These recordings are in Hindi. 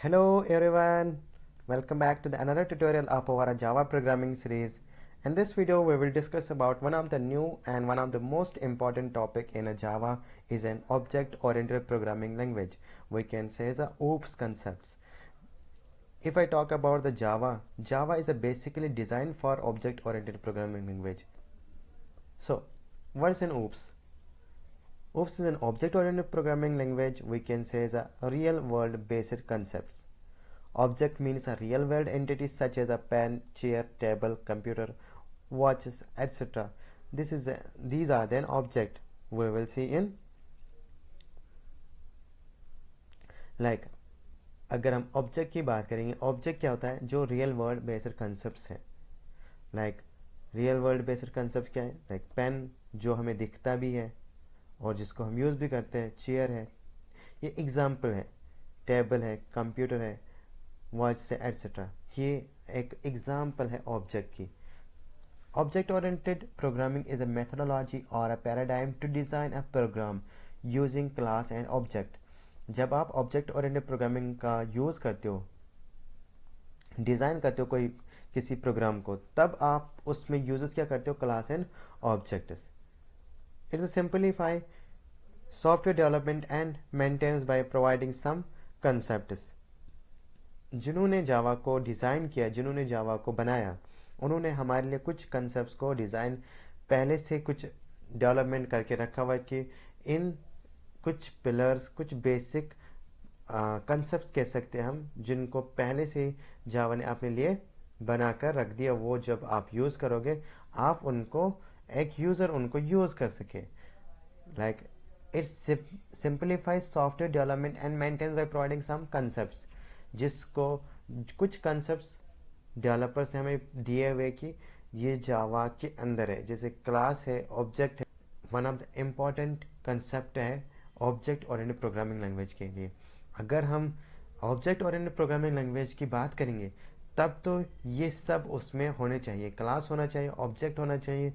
Hello everyone, welcome back to another tutorial of our Java programming series. In this video we will discuss about one of the new and one of the most important topic in a Java is an object oriented programming language. We can say the OOPS concepts. If I talk about the Java is a basically designed for object oriented programming language. So what's an OOPS? OOPS is an object-oriented programming language. We can say is a real-world based concepts. Object means a real-world entity such as a pen, chair, table, computer, watches, etc. These are then object. We will see in like अगर हम ऑब्जेक्ट की बात करेंगे, ऑब्जेक्ट क्या होता है? जो रियल वर्ल्ड बेस्ड कंसेप्ट है. Like real world based concept क्या है? लाइक पेन जो हमें दिखता भी है और जिसको हम यूज़ भी करते हैं, चेयर है, ये एग्जाम्पल है, टेबल है, कंप्यूटर है, वॉच से एट्सेट्रा, ये एक एग्जाम्पल है ऑब्जेक्ट की. Object oriented programming is a methodology और a paradigm to design a program using class and object. जब आप ऑब्जेक्ट ओरिएंटेड प्रोग्रामिंग का यूज़ करते हो, डिज़ाइन करते हो कोई किसी प्रोग्राम को, तब आप उसमें यूजेस क्या करते हो? Class and objects. It's a simplify software development and maintenance by providing some concepts. जिन्होंने जावा को डिज़ाइन किया, जिन्होंने जावा को बनाया, उन्होंने हमारे लिए कुछ कंसेप्ट को डिज़ाइन पहले से कुछ डेवलपमेंट करके रखा हुआ कि इन कुछ पिलर्स, कुछ बेसिक कंसेप्ट कह सकते हैं हम, जिनको पहले से जावा ने अपने लिए बनाकर रख दिया. वो जब आप यूज़ करोगे, आप उनको एक यूज़र उनको यूज़ कर सके. Like it simplifies software development and maintenance by providing some concepts, जिसको कुछ कंसेप्ट्स डेवलपर्स ने हमें दिए हुए कि ये जावा के अंदर है. जैसे क्लास है, ऑब्जेक्ट है, one of the important concept है ऑब्जेक्ट ओरिएंटेड प्रोग्रामिंग लैंग्वेज के लिए. अगर हम ऑब्जेक्ट ओरिएंटेड प्रोग्रामिंग लैंग्वेज की बात करेंगे, तब तो ये सब उसमें होने चाहिए. क्लास होना चाहिए, ऑब्जेक्ट होना चाहिए,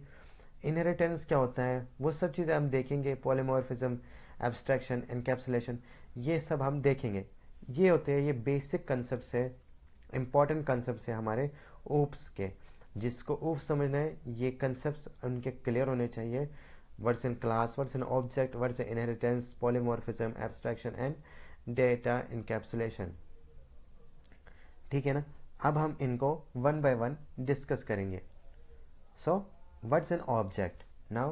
इनहेरिटेंस क्या होता है, वो सब चीज़ें हम देखेंगे. पॉलीमॉर्फिज्म, एब्स्ट्रैक्शन, एनकैप्सुलेशन, ये सब हम देखेंगे. ये होते हैं, ये बेसिक कंसेप्ट है, इंपॉर्टेंट कंसेप्ट है हमारे ओप्स के. जिसको ओप्स समझना है, ये कंसेप्ट उनके क्लियर होने चाहिए. Words in class, words in object, words in inheritance, polymorphism, abstraction and data encapsulation. ठीक है ना? अब हम इनको वन बाय वन डिस्कस करेंगे. सो what's an object? Now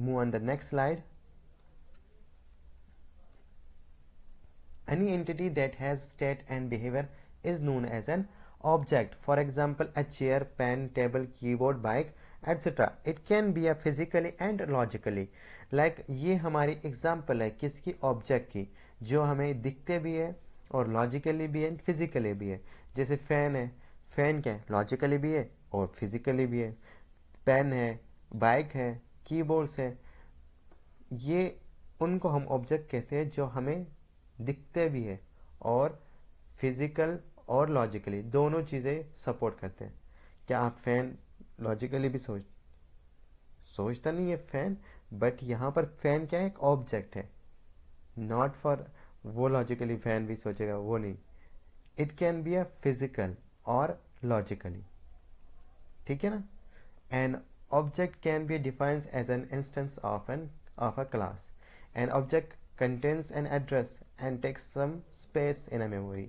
move on the next slide. Any entity that has state and behavior is known as an object. For example, a chair, pen, table, keyboard, bike, etc. It can be a physically and logically. Like ये हमारी एग्जाम्पल है किसकी? ऑब्जेक्ट की, जो हमें दिखते भी है और लॉजिकली भी है, फिजिकली भी है. जैसे फैन है, फैन क्या है? लॉजिकली भी है और फिजिकली भी है. पेन है, बाइक है, कीबोर्ड्स है, ये उनको हम ऑब्जेक्ट कहते हैं जो हमें दिखते भी है और फिजिकल और लॉजिकली दोनों चीज़ें सपोर्ट करते हैं. क्या आप फैन लॉजिकली भी सोचता नहीं है फैन, बट यहाँ पर फैन क्या है? एक ऑब्जेक्ट है, नॉट फॉर वो लॉजिकली फैन भी सोचेगा, वो नहीं. It can be a physical और लॉजिकली. ठीक है ना? An object can be defined as an instance of a class. An object contains an address and takes some space in a memory.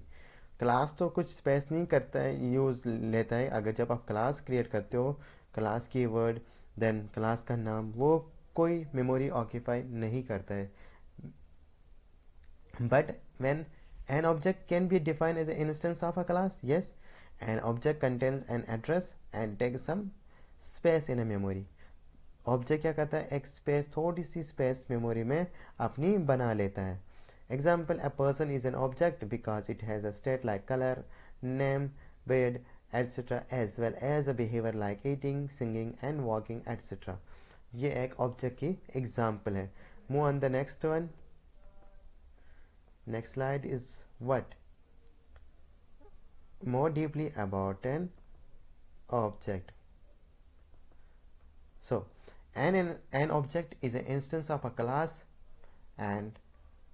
Class तो कुछ स्पेस नहीं करता है, यूज लेता है. अगर जब आप क्लास क्रिएट करते हो, क्लास की वर्ड, देन क्लास का नाम, वो कोई मेमोरी ऑक्यूपाई नहीं करता है. But when an object can be defined as an instance of a class, yes, an object contains an address and takes some space in a memory. Object क्या करता है? एक स्पेस, थोड़ी सी स्पेस मेमोरी में अपनी बना लेता है. Example, a person is an object because it has a state like colour, name, bed etcetera, as well as a behaviour like eating, singing and walking etcetera. ये एक ऑब्जेक्ट की एग्जाम्पल है. Move on the next one. Next slide is what more deeply about an object. So an object is an instance of a class, and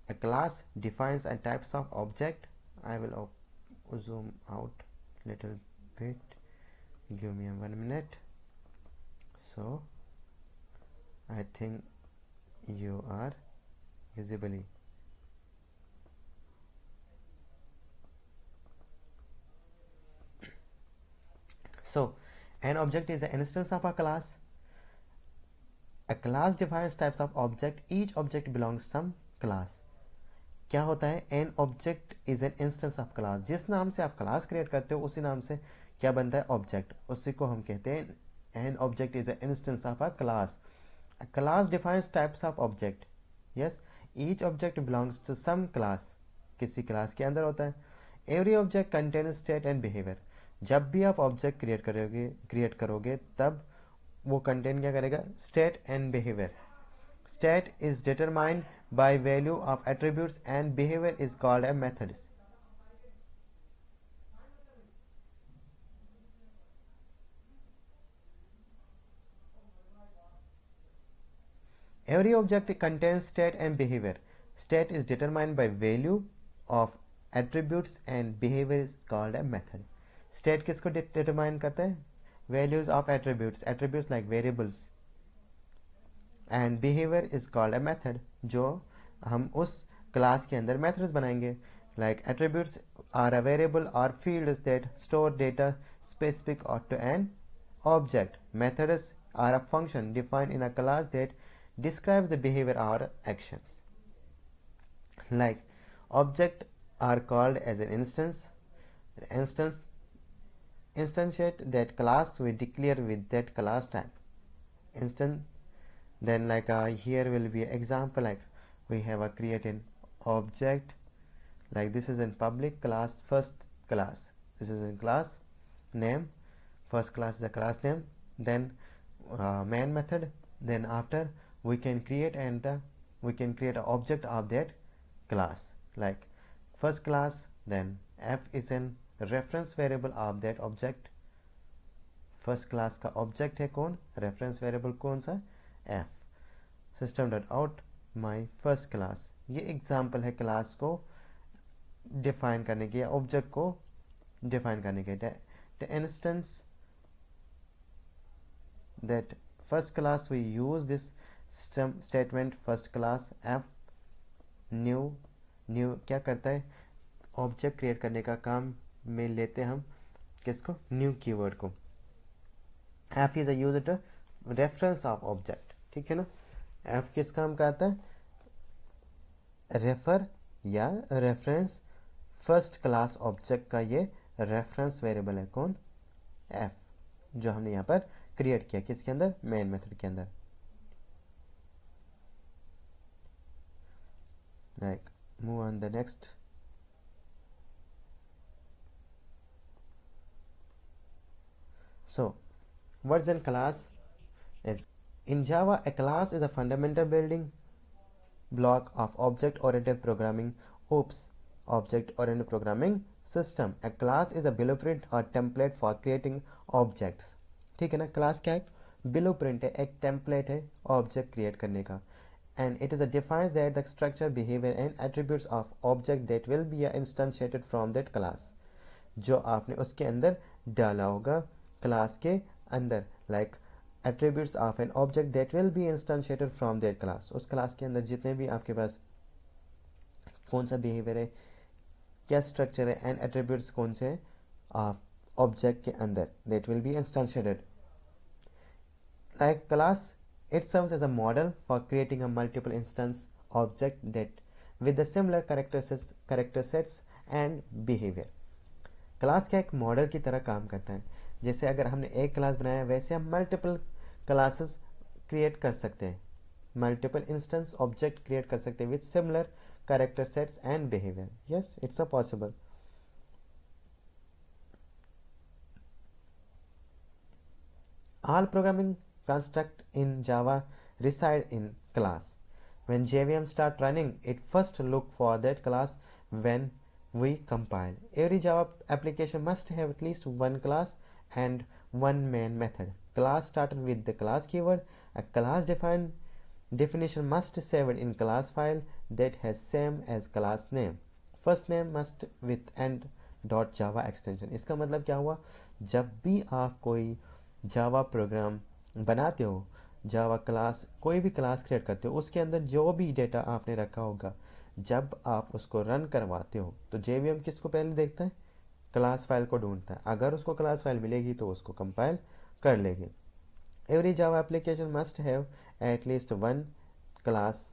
a class defines a types of object I will zoom out little bit. Give me a 1 minute. So I think you are visibly. So an object is an instance of a class. A class defines types of object. Each object belongs to some class. क्या होता है? An object is an instance of class. जिस नाम से आप क्लास क्रिएट करते हो उसी नाम से क्या बनता है? ऑब्जेक्ट. उसी को हम कहते हैं an object is an instance of a class. A class defines types of object. Yes, each object belongs to some class. किसी क्लास के अंदर होता है. Every object contains state and behavior. जब भी आप ऑब्जेक्ट क्रिएट करोगे तब वो कंटेन क्या करेगा? State and behaviour. State is determined by value of attributes and behavior is called a methods. Every object contains state and behavior. State is determined by value of attributes and behavior is called a method. State किसको determine करता है? Values of attributes. Attributes like variables. And behavior is called a method. जो हम उस क्लास के अंदर methods बनाएंगे. Like attributes are a variable or fields that store data specific to an object. Methods are a function defined in a class that describes the behavior or actions. Like object are called as an instantiate that class we declare with that class type. Then like here will be an example, like we have a create an object, like this is in public class, first class, this is in class name, first class is a class name, then main method, then after we can create an object of that class, like first class, then f is an reference variable of that object. First class का ऑब्जेक्ट है कौन? रेफरेंस वेरिएबल कौन सा? F. System dot out my first class. ये एग्जाम्पल है क्लास को डिफाइन करने की या ऑब्जेक्ट को डिफाइन करने के. The instance that first class we use this statement first class F new क्या करता है? ऑब्जेक्ट क्रिएट करने का काम में लेते हम किसको? न्यू कीवर्ड को. F is a use to reference of object. ठीक है ना? एफ किस काम का आता है? रेफर या रेफरेंस फर्स्ट क्लास ऑब्जेक्ट का ये रेफरेंस वेरिएबल है. कौन? एफ, जो हमने यहाँ पर क्रिएट किया किसके अंदर? मेन मेथड के अंदर. Like move on the next. So what's a class? Is in Java, a class is a fundamental building block of object-oriented programming. Object-oriented programming system. A class is a blueprint or template for creating objects. ठीक है ना? क्लास क्या है? ब्लूप्रिंट है, एक टेम्पलेट है ऑब्जेक्ट क्रिएट करने का. And it is a defines that the structure, behavior and attributes of object that will be instantiated from that class. जो आपने उसके अंदर डाला होगा क्लास के अंदर, like attributes of an object that will be instantiated from that class. उस क्लास के अंदर जितने भी आपके पास कौन सा बिहेवियर है, क्या स्ट्रक्चर है एंड एट्रीब्यूट्स कौन से हैं ऑब्जेक्ट के अंदर, that will be instantiated. Like class it serves as a model for creating a multiple instance object that with the similar character sets and behaviour. Class क्या एक मॉडल की तरह काम करता है. जैसे अगर हमने एक क्लास बनाया वैसे हम मल्टीपल क्लासेस क्रिएट कर सकते हैं, मल्टीपल इंस्टेंस ऑब्जेक्ट क्रिएट कर सकते हैं with similar character sets and behaviour. Yes, it's a possible. All programming construct in Java reside in class. When JVM start running, it first look for that class when we compile. Every Java application must have at least one class and one main method. Class started with the class keyword. A class definition must save it in class file that has same as class name. First name must with and dot Java extension. इसका मतलब क्या हुआ, जब भी आप कोई जावा प्रोग्राम बनाते हो, जावा क्लास, कोई भी क्लास क्रिएट करते हो, उसके अंदर जो भी डेटा आपने रखा होगा, जब आप उसको रन करवाते हो तो जेवीएम किसको पहले देखता है, क्लास फाइल को ढूंढता है। अगर उसको क्लास फाइल मिलेगी तो उसको कंपाइल कर लेगी। Every Java application must have at least one class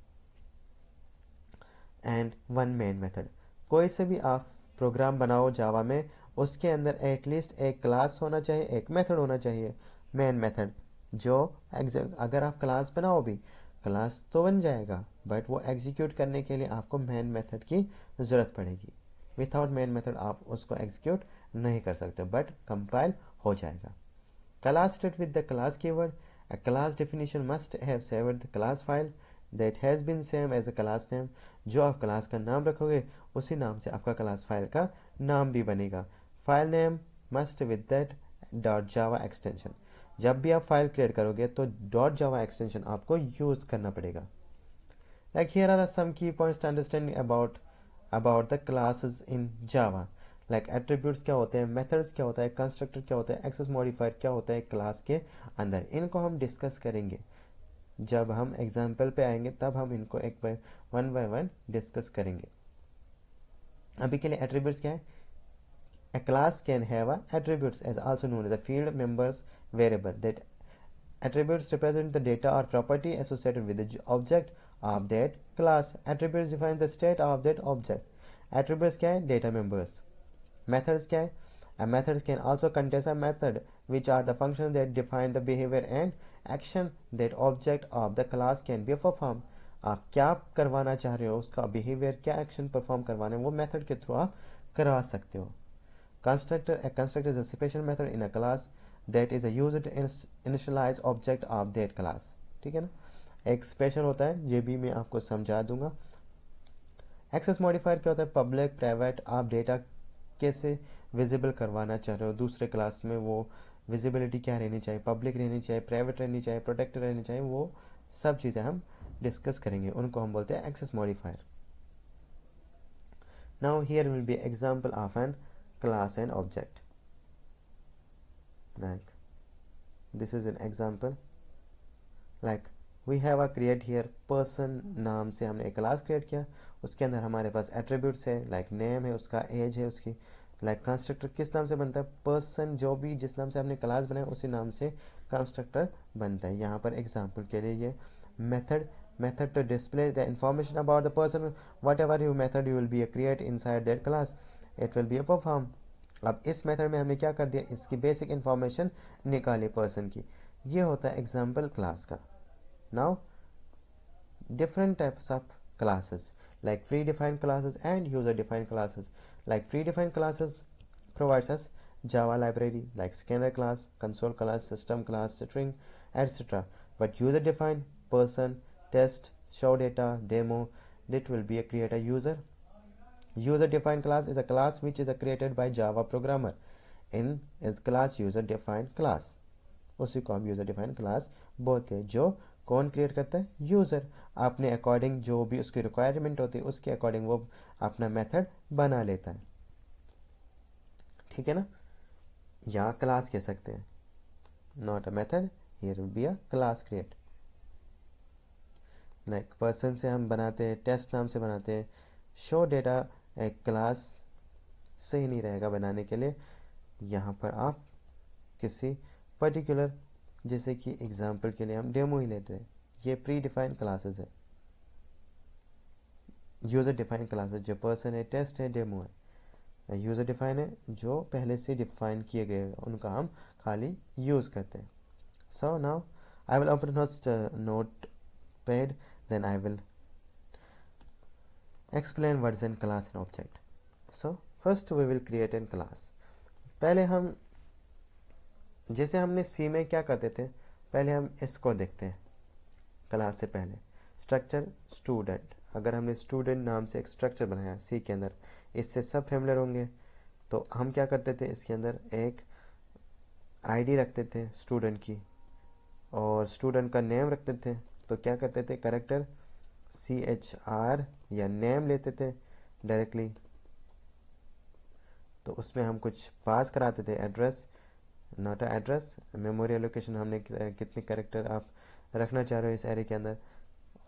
and one main method. कोई से भी आप प्रोग्राम बनाओ जावा में, उसके अंदर एटलीस्ट एक क्लास होना चाहिए, एक मेथड होना चाहिए, मेन मेथड। जो अगर आप क्लास बनाओ भी, क्लास तो बन जाएगा बट वो एग्जीक्यूट करने के लिए आपको मेन मेथड की ज़रूरत पड़ेगी। विदाउट मेन मेथड आप उसको एग्जीक्यूट नहीं कर सकते, बट कंपाइल हो जाएगा। Class state with the class keyword. A class definition must have saved the class file that has been same as a class name. जो आप क्लास का नाम रखोगे उसी नाम से आपका क्लास फाइल का नाम भी बनेगा। File name must with that dot Java extension. जब भी आप फाइल क्रिएट करोगे तो डॉट जावा एक्सटेंशन आपको यूज करना पड़ेगा। Like here are some key points to understand about the classes in Java. Like attributes क्या होते हैं, मेथड्स क्या होता है, कंस्ट्रक्टर क्या होता है, एक्सेस मॉडिफायर क्या होता है क्लास के अंदर। इनको हम डिस्कस करेंगे जब हम एग्जाम्पल पे आएंगे, तब हम इनको एक बाय वन डिस्कस करेंगे। अभी के लिए एट्रीब्यूट्स क्या है, A class can have attributes as also known as a field members variable. That attributes represent the data or property associated with the object of that class. Attributes define the state of that object. Attributes क्या है, data members. Methods क्या है, a method can also contain a method which are the functions that define the behavior and action that object of the class can be performed. आप क्या करवाना चाह रहे हो, उसका बिहेवियर क्या एक्शन परफॉर्म करवाना है, वो मेथड के थ्रू आप करवा सकते हो। Constructor, a constructor is a special method in a class that is used to initialize object of that class. ठीक है ना, एक स्पेशल होता है, ये भी मैं आपको समझा दूंगा। एक्सेस मॉडिफायर क्या होता है, पब्लिक प्राइवेट, आप डेटा कैसे विजिबल करवाना चाह रहे हो दूसरे क्लास में, वो विजिबिलिटी क्या रहनी चाहिए, पब्लिक रहनी चाहिए, प्राइवेट रहनी चाहिए, प्रोटेक्टेड रहनी चाहिए, वो सब चीज़ें हम डिस्कस करेंगे, उनको हम बोलते हैं access modifier. Now here will be example of an class and object. Like this is an example. Like we have a create here person नाम से हमने एक क्लास क्रिएट किया, उसके अंदर हमारे पास एट्रीब्यूट्स है, लाइक नेम है, उसका एज है उसकी। लाइक कंस्ट्रक्टर किस नाम से बनता है, पर्सन, जो भी जिस नाम से आपने क्लास बनाया उसी नाम से कंस्ट्रक्टर बनता है। यहाँ पर एग्जाम्पल के लिए ये method to display the information about the person, whatever you method you will be create inside that class, it will be a perform। अब इस मेथड में हमने क्या कर दिया, इसकी बेसिक इंफॉर्मेशन निकाली पर्सन की। ये होता है एग्जाम्पल क्लास का। Now different types of classes, like predefined classes and user defined classes. Like predefined classes provides us Java library like scanner class, console class, system class, string, etc. But user defined, person, test, show data, demo, that will be a create a user. User defined class is a class which is created by Java programmer. In is class user defined class, उसी को हम यूज़र डिफाइंड क्लास बोलते हैं। जो कौन क्रिएट करता है, यूज़र। अपने अकॉर्डिंग जो भी उसकी रिक्वायरमेंट होती है उसके अकॉर्डिंग वो अपना मेथड बना लेता है। ठीक है ना, या क्लास कह सकते हैं, not a method, here will be a class create. Like person से हम बनाते हैं, टेस्ट नाम से बनाते हैं, शो डेटा एक क्लास सही नहीं रहेगा बनाने के लिए। यहाँ पर आप किसी पर्टिकुलर, जैसे कि एग्जाम्पल के लिए हम डेमो ही लेते हैं, ये प्री डिफाइंड क्लासेस है, यूज़र डिफाइंड क्लासेस जो पर्सन है, टेस्ट है, डेमो है। यूज़र डिफाइन है जो पहले से डिफाइन किए गए हैं, उनका हम खाली यूज़ करते हैं। So now I will open note pad, then I will explain what is an class and object. So first we will create an class. पहले हम, जैसे हमने सी में क्या करते थे, पहले हम इसको देखते हैं क्लास से पहले। स्ट्रक्चर स्टूडेंट, अगर हमने स्टूडेंट नाम से एक स्ट्रक्चर बनाया सी के अंदर, इससे सब फेमिलियर होंगे। तो हम क्या करते थे, इसके अंदर एक आईडी रखते थे स्टूडेंट की, और स्टूडेंट का नेम रखते थे। तो क्या करते थे, करेक्टर CHR या नेम लेते थे डायरेक्टली, तो उसमें हम कुछ पास कराते थे, address, not address, memory allocation, हमने कितने कैरेक्टर आप रखना चाह रहे हो इस एरे के अंदर,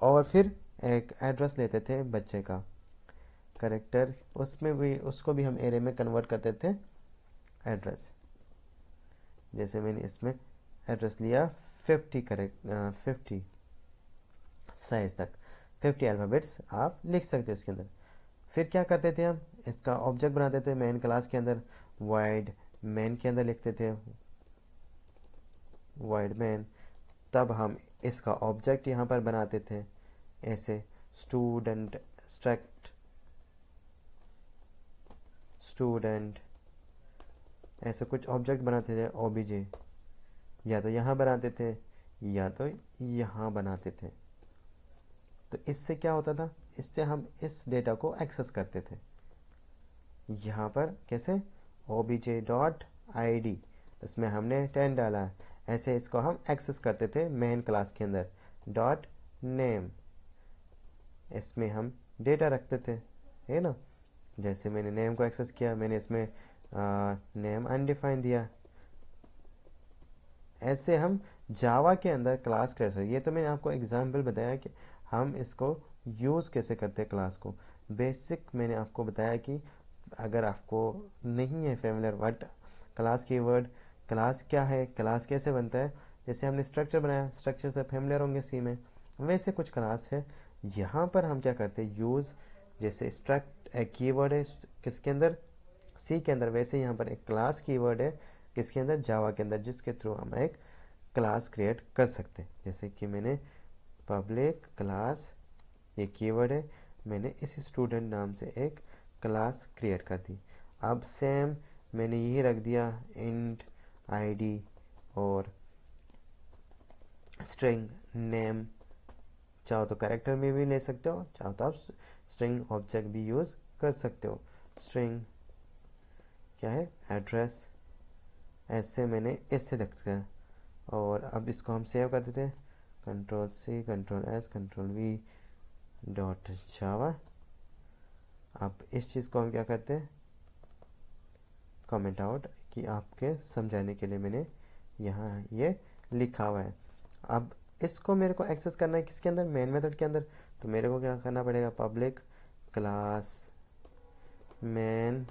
और फिर एक एड्रेस लेते थे बच्चे का कैरेक्टर, उसमें भी उसको भी हम एरे में कन्वर्ट करते थे एड्रेस। जैसे मैंने इसमें एड्रेस लिया 50 साइज तक, 50 अल्फ़ाबेट्स आप लिख सकते हो इसके अंदर। फिर क्या करते थे हम, इसका ऑब्जेक्ट बनाते थे मेन क्लास के अंदर, वाइड मेन के अंदर लिखते थे वाइड मेन। तब हम इसका ऑब्जेक्ट यहाँ पर बनाते थे ऐसे, स्टूडेंट स्ट्रक्ट स्टूडेंट, ऐसे कुछ ऑब्जेक्ट बनाते थे ओबीजे, या तो यहाँ बनाते थे या तो यहाँ बनाते थे। तो इससे क्या होता था, इससे हम इस डेटा को एक्सेस करते थे। यहाँ पर कैसे, obj.id, इसमें हमने 10 डाला है, ऐसे इसको हम एक्सेस करते थे मेन क्लास के अंदर। डॉट नेम, इसमें हम डेटा रखते थे, है ना। जैसे मैंने नेम को एक्सेस किया, मैंने इसमें नेम अनडिफाइंड दिया। ऐसे हम जावा के अंदर क्लास क्रिएट कर, ये तो मैंने आपको एग्जाम्पल बताया कि हम इसको यूज़ कैसे करते हैं क्लास को। बेसिक मैंने आपको बताया कि अगर आपको नहीं है फेमिलियर वर्ड क्लास की वर्ड, क्लास क्या है, क्लास कैसे बनता है, जैसे हमने स्ट्रक्चर बनाया, स्ट्रक्चर से फेमिलियर होंगे सी में, वैसे कुछ क्लास है। यहाँ पर हम क्या करते हैं, यूज़, जैसे स्ट्रक्ट एक कीवर्ड है किसके अंदर, सी के अंदर, वैसे यहाँ पर एक क्लास कीवर्ड है किसके अंदर, जावा के अंदर, जिसके थ्रू हम एक क्लास क्रिएट कर सकते हैं। जैसे कि मैंने पब्लिक क्लास, ये कीवर्ड है, मैंने इस स्टूडेंट नाम से एक क्लास क्रिएट कर दी। अब सेम मैंने यही रख दिया इंट आईडी और स्ट्रिंग नेम, चाहो तो कैरेक्टर में भी ले सकते हो, चाहो तो आप स्ट्रिंग ऑब्जेक्ट भी यूज़ कर सकते हो। स्ट्रिंग क्या है, एड्रेस, ऐसे मैंने इससे लिख दिया। और अब इसको हम सेव कर देते हैं, Ctrl+C Ctrl+S Ctrl+V डॉट जावा। अब इस चीज़ को हम क्या करते हैं, कमेंट आउट, कि आपके समझाने के लिए मैंने यहाँ ये लिखा हुआ है। अब इसको मेरे को एक्सेस करना है किसके अंदर, मेन मेथड के अंदर। तो मेरे को क्या करना पड़ेगा, पब्लिक क्लास मेन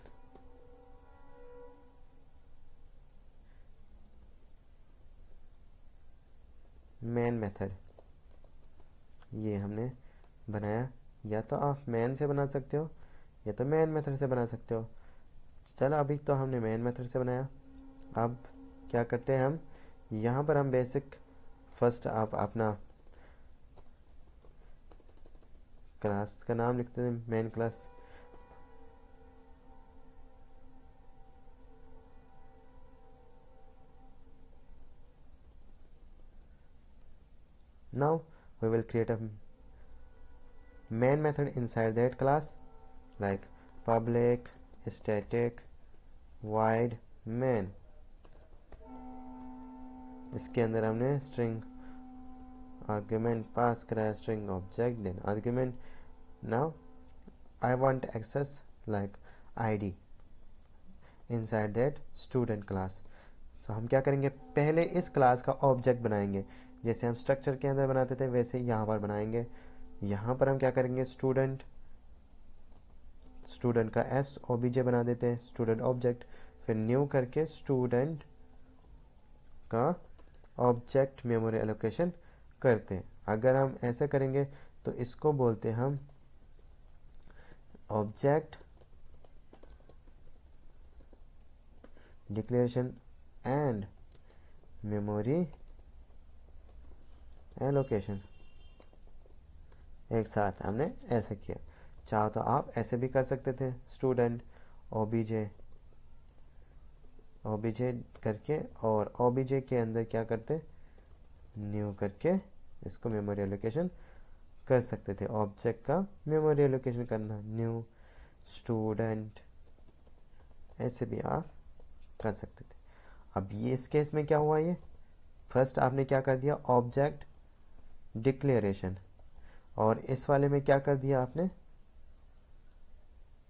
मेथड, ये हमने बनाया। या तो आप मेन से बना सकते हो या तो मेन मेथड से बना सकते हो। चलो अभी तो हमने मेन मेथड से बनाया। अब क्या करते हैं हम, यहाँ पर हम बेसिक फर्स्ट आप अपना क्लास का नाम लिखते हैं, main class. Now we will create a main method inside that class, like public static void main। इसके अंदर हमने string argument पास कराया, string object then argument। Now I want access like id inside that student class। तो हम क्या करेंगे, पहले इस क्लास का ऑब्जेक्ट बनाएंगे, जैसे हम स्ट्रक्चर के अंदर बनाते थे वैसे यहाँ पर बनाएंगे। यहाँ पर हम क्या करेंगे, स्टूडेंट का एस ओबीजे बना देते हैं, स्टूडेंट ऑब्जेक्ट, फिर न्यू करके स्टूडेंट का ऑब्जेक्ट मेमोरी एलोकेशन करते हैं। अगर हम ऐसे करेंगे तो इसको बोलते हैं हम object declaration and memory allocation, एक साथ हमने ऐसे किया। चाहो तो आप ऐसे भी कर सकते थे, स्टूडेंट ओबीजे करके, और ओबीजे के अंदर क्या करते, न्यू करके इसको मेमोरी एलोकेशन कर सकते थे। ऑब्जेक्ट का मेमोरी एलोकेशन करना, न्यू स्टूडेंट, ऐसे भी आप कर सकते थे। अब ये इस केस में क्या हुआ, ये फर्स्ट आपने क्या कर दिया, ऑब्जेक्ट डिक्लेरेशन, और इस वाले में क्या कर दिया आपने,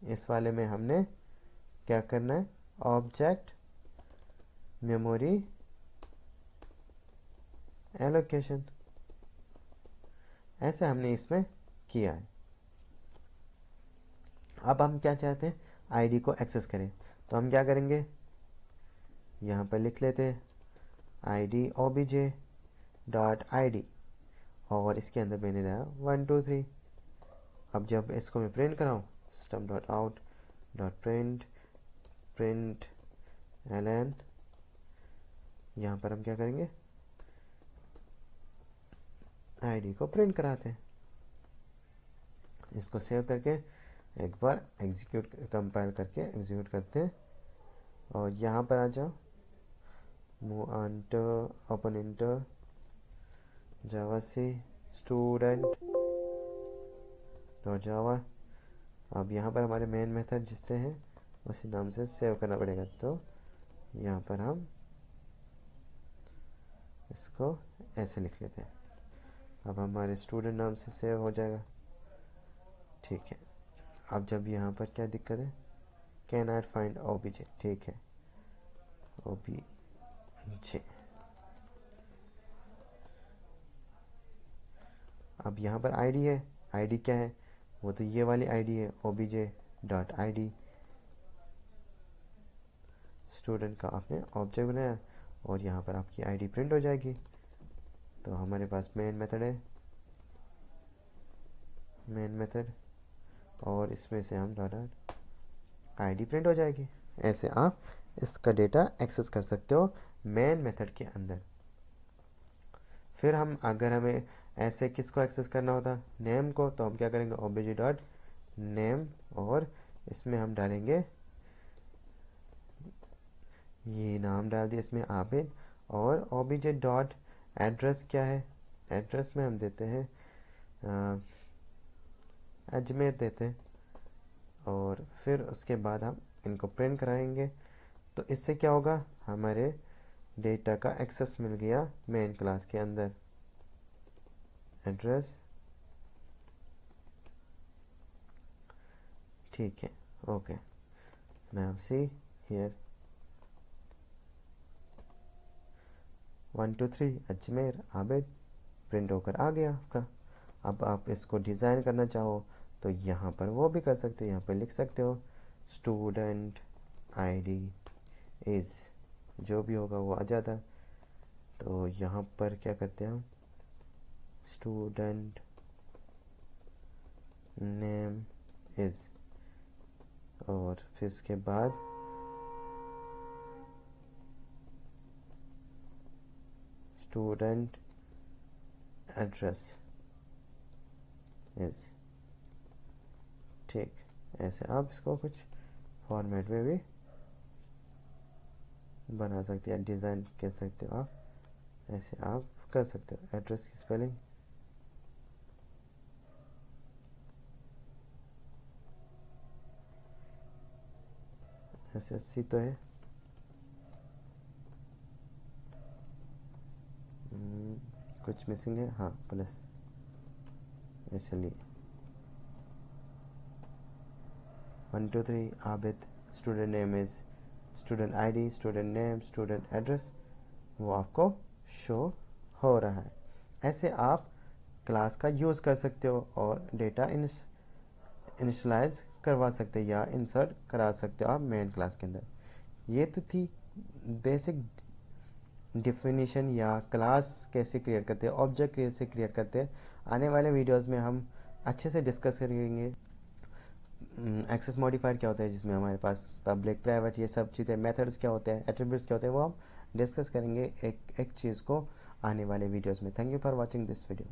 इस वाले में हमने क्या करना है, ऑब्जेक्ट मेमोरी एलोकेशन, ऐसे हमने इसमें किया है। अब हम क्या चाहते हैं, आईडी को एक्सेस करें, तो हम क्या करेंगे, यहाँ पर लिख लेते हैं id obj.id और इसके अंदर मैंने रहा 1 2 3। अब जब इसको मैं प्रिंट कराऊँ, system.out.print प्रिंट ln, यहाँ पर हम क्या करेंगे, आईडी को प्रिंट कराते हैं। इसको सेव करके एक बार एग्जीक्यूट, कंपाइल करके एग्जीक्यूट करते हैं और यहाँ पर आ जाओ, मूव इंटर, ओपन इंटर जावा सी स्टूडेंट डॉट जावा। अब यहाँ पर हमारे मेन मेथड जिससे है उसी नाम से सेव करना पड़ेगा, तो यहाँ पर हम इसको ऐसे लिख लेते हैं। अब हमारे स्टूडेंट नाम से सेव हो जाएगा, ठीक है। अब जब यहाँ पर क्या दिक्कत है, कैन नॉट फाइंड ओबीजे, ठीक है, ओबीजे। अब यहाँ पर आईडी है, आईडी क्या है, वो तो ये वाली आईडी है, obj.id। स्टूडेंट का आपने ऑब्जेक्ट बनाया और यहाँ पर आपकी आईडी प्रिंट हो जाएगी। तो हमारे पास मेन मेथड है, मेन मेथड, और इसमें से हम डॉट आईडी प्रिंट हो जाएगी। ऐसे आप इसका डेटा एक्सेस कर सकते हो मेन मेथड के अंदर। फिर हम अगर हमें ऐसे किसको एक्सेस करना होता, नेम को, तो हम क्या करेंगे, obj.name और इसमें हम डालेंगे, ये नाम डाल दिया इसमें आबिद, और obj.address क्या है, एड्रेस में हम देते हैं अजमेर देते हैं, और फिर उसके बाद हम इनको प्रिंट कराएंगे। तो इससे क्या होगा, हमारे डेटा का एक्सेस मिल गया मेन क्लास के अंदर। एड्रेस, ठीक है, okay. Now see here 1 2 3 Ajmer Abid print होकर आ गया आपका। अब आप इसको डिज़ाइन करना चाहो तो यहाँ पर वो भी कर सकते हो, यहाँ पर लिख सकते हो स्टूडेंट आईडी इज़, जो भी होगा वो आ जाता। तो यहाँ पर क्या करते हैं हम, स्टूडेंट नेम इज़, और फिर इसके बाद स्टूडेंट एड्रेस इज़, ठीक। ऐसे आप इसको कुछ फॉर्मेट में भी बना सकते हैं, डिज़ाइन कह सकते हो आप, ऐसे आप कर सकते हो। एड्रेस की स्पेलिंग SSC तो है, कुछ मिसिंग है, हाँ प्लस, इसलिए 1 2 3 Abid, student name is, student ID, student name, student address, वो आपको शो हो रहा है। ऐसे आप क्लास का यूज़ कर सकते हो और डेटा इनिशलाइज करवा सकते हो या इंसर्ट करा सकते हो आप मेन क्लास के अंदर। ये तो थी बेसिक डिफिनीशन या क्लास कैसे क्रिएट करते हैं, ऑब्जेक्ट कैसे क्रिएट करते हैं। आने वाले वीडियोस में हम अच्छे से डिस्कस करेंगे एक्सेस मॉडिफायर क्या होता है, जिसमें हमारे पास पब्लिक प्राइवेट ये सब चीज़ें, मेथड्स क्या होते हैं, एट्रीब्यूट्स क्या होते हैं, वो हम डिस्कस करेंगे एक एक चीज़ को आने वाले वीडियोस में। Thank you for watching this video.